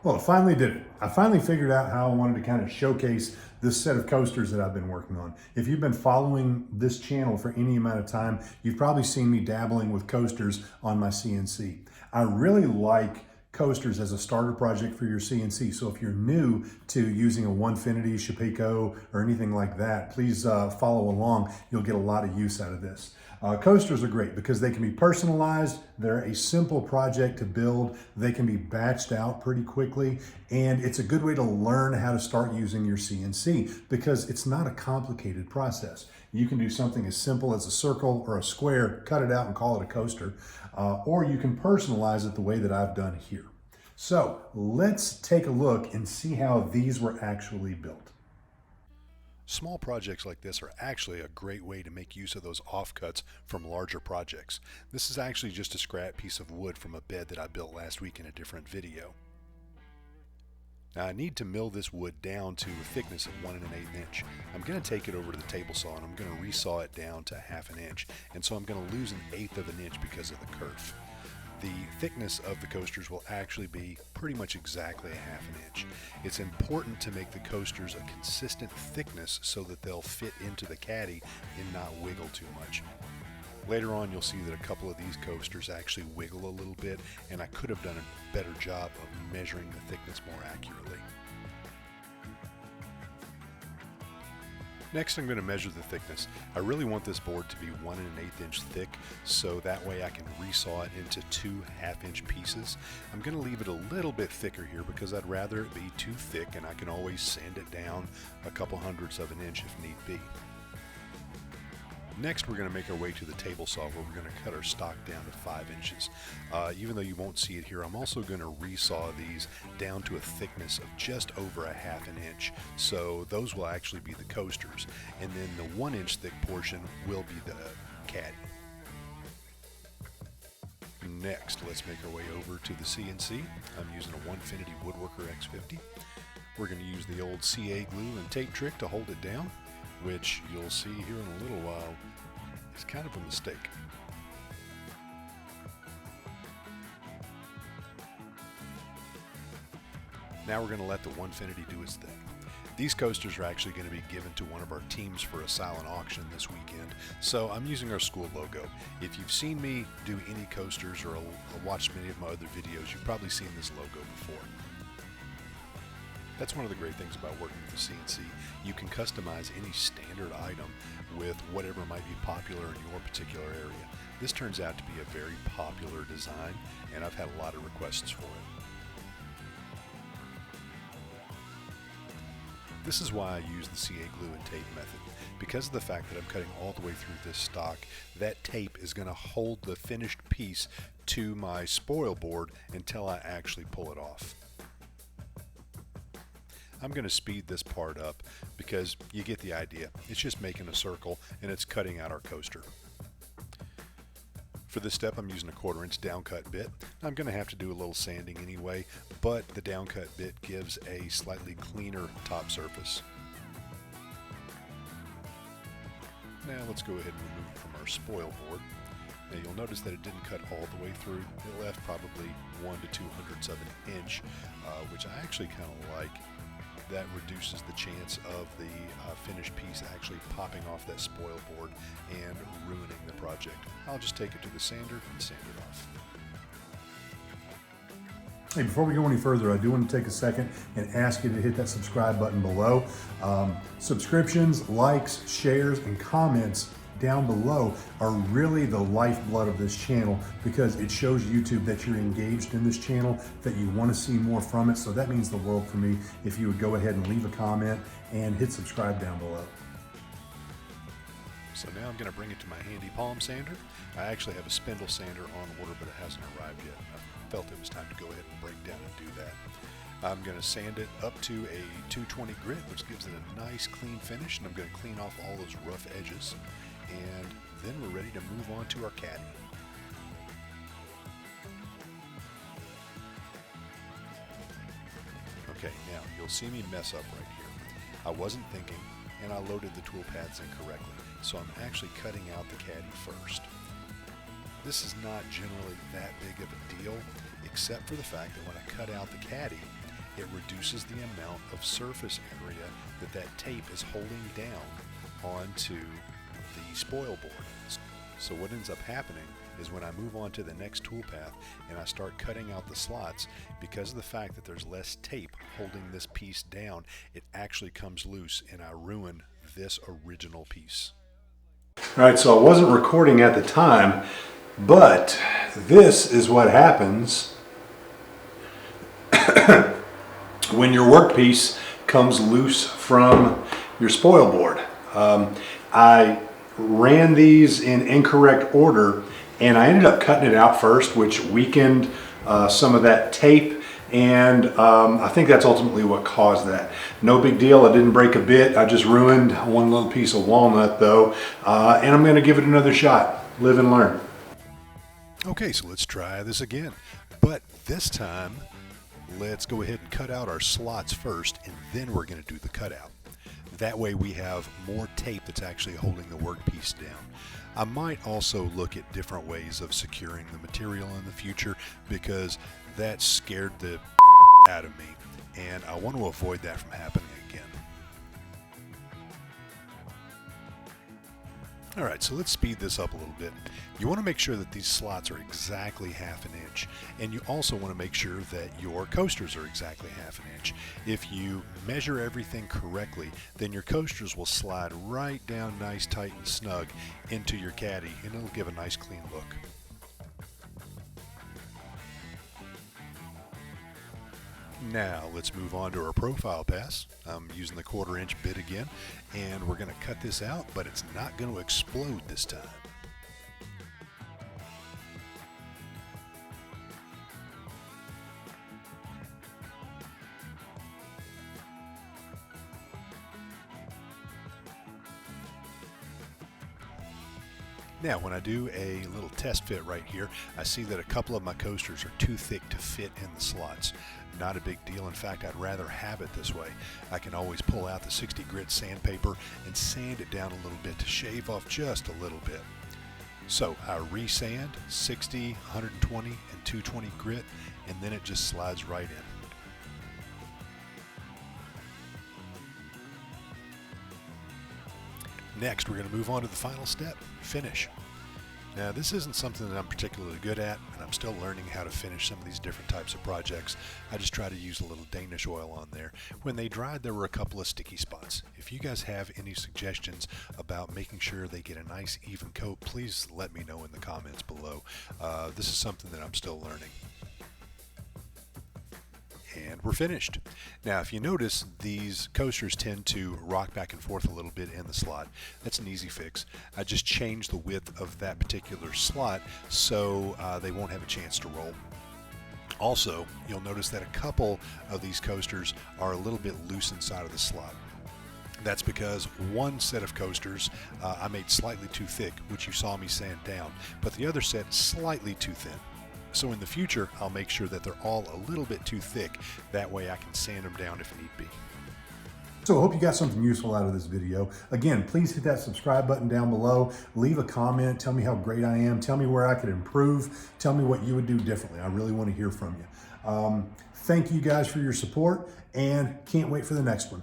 Well, I finally did it. I finally figured out how I wanted to kind of showcase this set of coasters that I've been working on. If you've been following this channel for any amount of time, you've probably seen me dabbling with coasters on my CNC. I really like coasters as a starter project for your CNC. So if you're new to using a Onefinity, Shapeoko, or anything like that, please follow along. You'll get a lot of use out of this. Coasters are great because they can be personalized. They're a simple project to build. They can be batched out pretty quickly. And it's a good way to learn how to start using your CNC because it's not a complicated process. You can do something as simple as a circle or a square, cut it out and call it a coaster. Or you can personalize it the way that I've done here. So let's take a look and see how these were actually built. Small projects like this are actually a great way to make use of those offcuts from larger projects. This is actually just a scrap piece of wood from a bed that I built last week in a different video. Now I need to mill this wood down to a thickness of 1 1/8 inch. I'm going to take it over to the table saw and I'm going to resaw it down to 1/2 inch, and so I'm going to lose 1/8 of an inch because of the kerf. The thickness of the coasters will actually be pretty much exactly 1/2 inch. It's important to make the coasters a consistent thickness so that they'll fit into the caddy and not wiggle too much. Later on you'll see that a couple of these coasters actually wiggle a little bit, and I could have done a better job of measuring the thickness more accurately. Next, I'm going to measure the thickness. I really want this board to be 1 1/8 inch thick, so that way I can resaw it into 2 1/2 inch pieces. I'm going to leave it a little bit thicker here because I'd rather it be too thick, and I can always sand it down a couple hundredths of an inch if need be. Next, we're going to make our way to the table saw where we're going to cut our stock down to 5 inches. Even though you won't see it here, I'm also going to resaw these down to a thickness of just over 1/2 inch. So those will actually be the coasters, and then the 1 inch thick portion will be the caddy. Next, let's make our way over to the CNC. I'm using a Onefinity Woodworker X50. We're going to use the old CA glue and tape trick to hold it down, which you'll see here in a little while is kind of a mistake. Now we're going to let the Onefinity do its thing. These coasters are actually going to be given to one of our teams for a silent auction this weekend, so I'm using our school logo. If you've seen me do any coasters or watched many of my other videos, you've probably seen this logo before. That's one of the great things about working with the CNC. You can customize any standard item with whatever might be popular in your particular area. This turns out to be a very popular design, and I've had a lot of requests for it. This is why I use the CA glue and tape method. Because of the fact that I'm cutting all the way through this stock, that tape is going to hold the finished piece to my spoil board until I actually pull it off. I'm going to speed this part up because you get the idea. It's just making a circle and it's cutting out our coaster. For this step, I'm using a 1/4 inch downcut bit. I'm going to have to do a little sanding anyway, but the downcut bit gives a slightly cleaner top surface. Now let's go ahead and remove it from our spoil board. Now you'll notice that it didn't cut all the way through. It left probably 1 to 2/2 of an inch, which I actually kind of like. That reduces the chance of the finished piece actually popping off that spoil board and ruining the project. I'll just take it to the sander and sand it off. Hey, before we go any further, I do want to take a second and ask you to hit that subscribe button below. Subscriptions, likes, shares, and comments down below are really the lifeblood of this channel because it shows YouTube that you're engaged in this channel, that you want to see more from it. So that means the world for me if you would go ahead and leave a comment and hit subscribe down below. So now I'm going to bring it to my handy palm sander. I actually have a spindle sander on order, but it hasn't arrived yet. I felt it was time to go ahead and break down and do that. I'm going to sand it up to a 220 grit, which gives it a nice clean finish, and I'm going to clean off all those rough edges. And then we're ready to move on to our caddy. Okay, now you'll see me mess up right here. I wasn't thinking, and I loaded the tool paths incorrectly, so I'm actually cutting out the caddy first. This is not generally that big of a deal, except for the fact that when I cut out the caddy, it reduces the amount of surface area that tape is holding down onto the spoil board. So what ends up happening is when I move on to the next toolpath and I start cutting out the slots, because of the fact that there's less tape holding this piece down, it actually comes loose and I ruin this original piece. All right, so I wasn't recording at the time, but this is what happens when your workpiece comes loose from your spoil board. I ran these in incorrect order and I ended up cutting it out first, which weakened some of that tape, and I think that's ultimately what caused that. No big deal, I didn't break a bit, I just ruined one little piece of walnut though, and I'm going to give it another shot. Live and learn. Okay, so let's try this again, but this time let's go ahead and cut out our slots first, and then we're going to do the cutout. That way we have more tape that's actually holding the workpiece down. I might also look at different ways of securing the material in the future, because that scared the out of me, and I want to avoid that from happening again. Alright, so let's speed this up a little bit. You want to make sure that these slots are exactly ½ inch, and you also want to make sure that your coasters are exactly ½ inch. If you measure everything correctly, then your coasters will slide right down nice, tight, and snug into your caddy, and it'll give a nice clean look. Now let's move on to our profile pass. I'm using the 1/4 inch bit again, and we're going to cut this out, but it's not going to explode this time. Now when I do a little test fit right here, I see that a couple of my coasters are too thick to fit in the slots. Not a big deal. In fact, I'd rather have it this way. I can always pull out the 60 grit sandpaper and sand it down a little bit to shave off just a little bit. So I resand 60, 120, and 220 grit, and then it just slides right in. Next, we're going to move on to the final step, finish. Now, this isn't something that I'm particularly good at, and I'm still learning how to finish some of these different types of projects. I just try to use a little Danish oil on there. When they dried, there were a couple of sticky spots. If you guys have any suggestions about making sure they get a nice even coat, please let me know in the comments below. This is something that I'm still learning. And we're finished. Now, if you notice, these coasters tend to rock back and forth a little bit in the slot. That's an easy fix. I just changed the width of that particular slot so they won't have a chance to roll. Also, you'll notice that a couple of these coasters are a little bit loose inside of the slot. That's because one set of coasters I made slightly too thick, which you saw me sand down, but the other set slightly too thin. So in the future, I'll make sure that they're all a little bit too thick. That way I can sand them down if need be. So I hope you got something useful out of this video. Again, please hit that subscribe button down below. Leave a comment. Tell me how great I am. Tell me where I could improve. Tell me what you would do differently. I really want to hear from you. Thank you guys for your support, and can't wait for the next one.